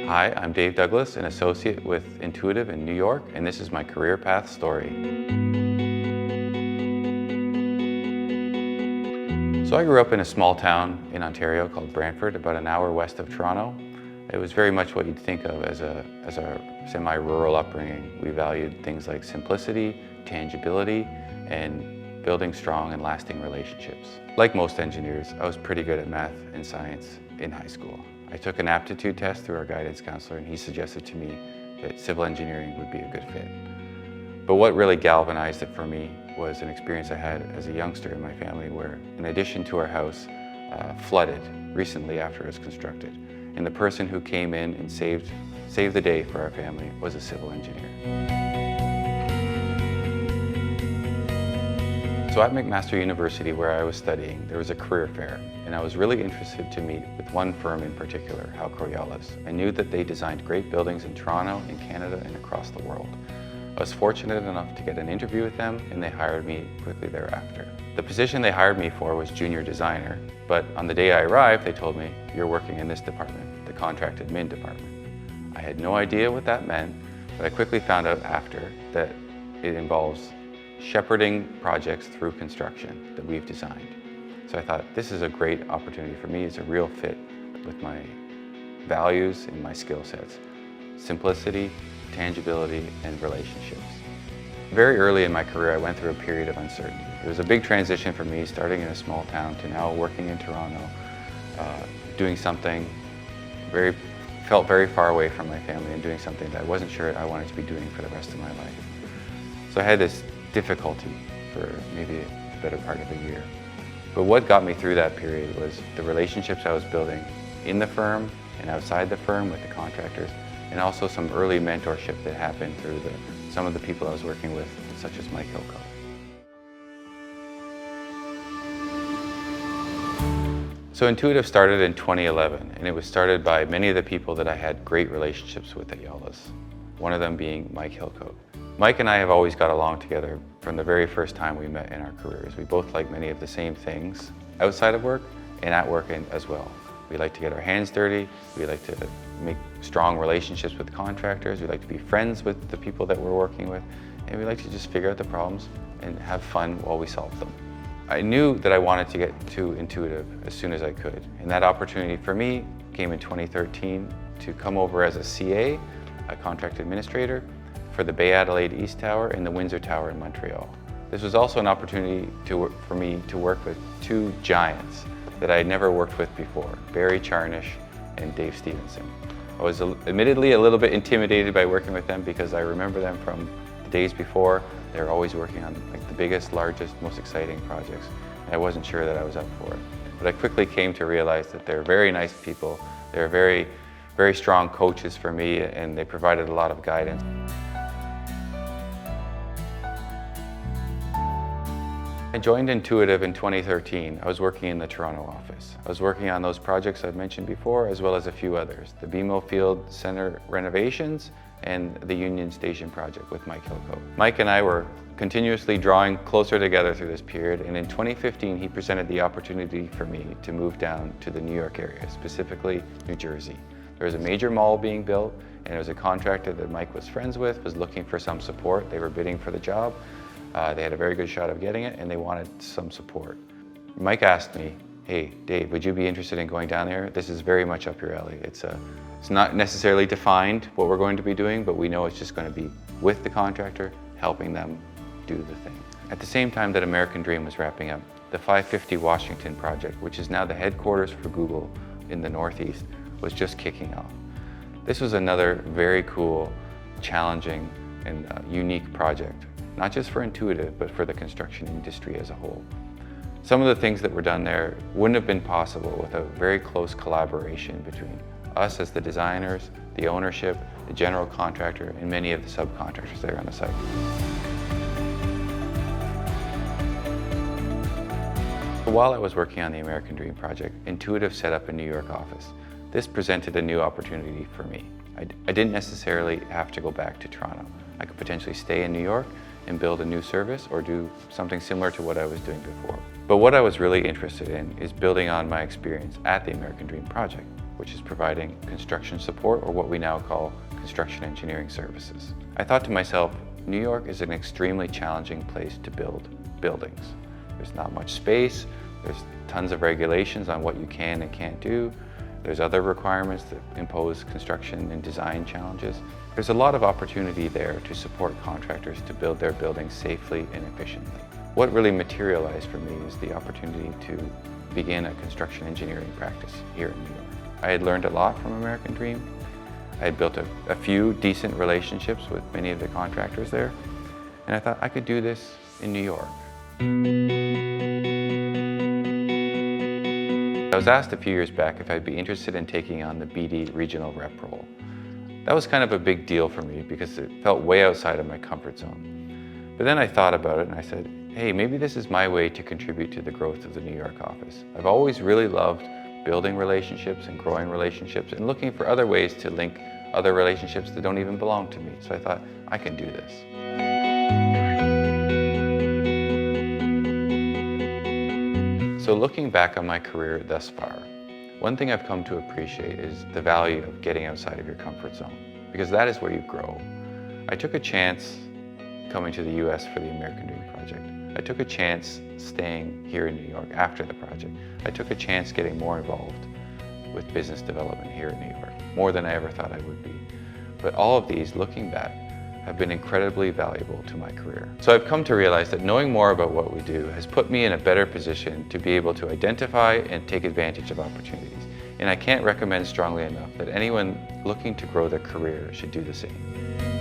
Hi, I'm Dave Douglas, an associate with Intuitive in New York, and this is my career path story. So I grew up in a small town in Ontario called Brantford, about an hour west of Toronto. It was very much what you'd think of as a semi-rural upbringing. We valued things like simplicity, tangibility, and building strong and lasting relationships. Like most engineers, I was pretty good at math and science in high school. I took an aptitude test through our guidance counselor, and he suggested to me that civil engineering would be a good fit. But what really galvanized it for me was an experience I had as a youngster in my family where an addition to our house flooded recently after it was constructed. And the person who came in and saved the day for our family was a civil engineer. So at McMaster University, where I was studying, there was a career fair, and I was really interested to meet with one firm in particular, Howe Coriolis. I knew that they designed great buildings in Toronto, in Canada, and across the world. I was fortunate enough to get an interview with them, and they hired me quickly thereafter. The position they hired me for was junior designer, but on the day I arrived, they told me, "You're working in this department, the contract admin department." I had no idea what that meant, but I quickly found out after that it involves shepherding projects through construction that we've designed. So I thought, this is a great opportunity for me. It's a real fit with my values and my skill sets. Simplicity, tangibility, and relationships. Very early in my career, I went through a period of uncertainty. It was a big transition for me, starting in a small town to now working in Toronto, doing something felt very far away from my family and doing something that I wasn't sure I wanted to be doing for the rest of my life. So I had this difficulty for maybe the better part of a year. But what got me through that period was the relationships I was building in the firm and outside the firm with the contractors, and also some early mentorship that happened through some of the people I was working with, such as Mike Hilco. So Intuitive started in 2011, and it was started by many of the people that I had great relationships with at Yolles, one of them being Mike Hilco. Mike and I have always got along together from the very first time we met in our careers. We both like many of the same things outside of work and at work as well. We like to get our hands dirty. We like to make strong relationships with contractors. We like to be friends with the people that we're working with. And we like to just figure out the problems and have fun while we solve them. I knew that I wanted to get to Intuitive as soon as I could. And that opportunity for me came in 2013 to come over as a CA, a contract administrator, for the Bay Adelaide East Tower and the Windsor Tower in Montreal. This was also an opportunity for me to work with two giants that I had never worked with before, Barry Charnish and Dave Stevenson. I was admittedly a little bit intimidated by working with them because I remember them from the days before. They were always working on the biggest, largest, most exciting projects, and I wasn't sure that I was up for it. But I quickly came to realize that they're very nice people. They're very, very strong coaches for me, and they provided a lot of guidance. I joined Intuitive in 2013. I was working in the Toronto office. I was working on those projects I've mentioned before, as well as a few others, the BMO Field Center renovations and the Union Station project with Mike Hilco. Mike and I were continuously drawing closer together through this period, and in 2015 he presented the opportunity for me to move down to the New York area, specifically New Jersey. There was a major mall being built, and it was a contractor that Mike was friends with, was looking for some support. They were bidding for the job. They had a very good shot of getting it, and they wanted some support. Mike asked me, "Hey, Dave, would you be interested in going down there? This is very much up your alley. It's not necessarily defined what we're going to be doing, but we know it's just going to be with the contractor, helping them do the thing." At the same time that American Dream was wrapping up, the 550 Washington project, which is now the headquarters for Google in the Northeast, was just kicking off. This was another very cool, challenging, and unique project, not just for Intuitive, but for the construction industry as a whole. Some of the things that were done there wouldn't have been possible without very close collaboration between us as the designers, the ownership, the general contractor, and many of the subcontractors there on the site. While I was working on the American Dream project, Intuitive set up a New York office. This presented a new opportunity for me. I didn't necessarily have to go back to Toronto. I could potentially stay in New York and build a new service or do something similar to what I was doing before. But what I was really interested in is building on my experience at the American Dream project. which is providing construction support, or what we now call construction engineering services. I thought to myself, New York is an extremely challenging place to build buildings. There's not much space, there's tons of regulations on what you can and can't do. There's other requirements that impose construction and design challenges. There's a lot of opportunity there to support contractors to build their buildings safely and efficiently. What really materialized for me was the opportunity to begin a construction engineering practice here in New York. I had learned a lot from American Dream. I had built a few decent relationships with many of the contractors there, and I thought I could do this in New York. I was asked a few years back if I'd be interested in taking on the BD regional rep role. That was kind of a big deal for me because it felt way outside of my comfort zone. But then I thought about it and I said, hey, maybe this is my way to contribute to the growth of the New York office. I've always really loved building relationships and growing relationships and looking for other ways to link other relationships that don't even belong to me. So I thought, I can do this. So looking back on my career thus far, one thing I've come to appreciate is the value of getting outside of your comfort zone, because that is where you grow. I took a chance coming to the US for the American Dream project. I took a chance staying here in New York after the project. I took a chance getting more involved with business development here in New York, more than I ever thought I would be. But all of these, looking back, have been incredibly valuable to my career. So I've come to realize that knowing more about what we do has put me in a better position to be able to identify and take advantage of opportunities. And I can't recommend strongly enough that anyone looking to grow their career should do the same.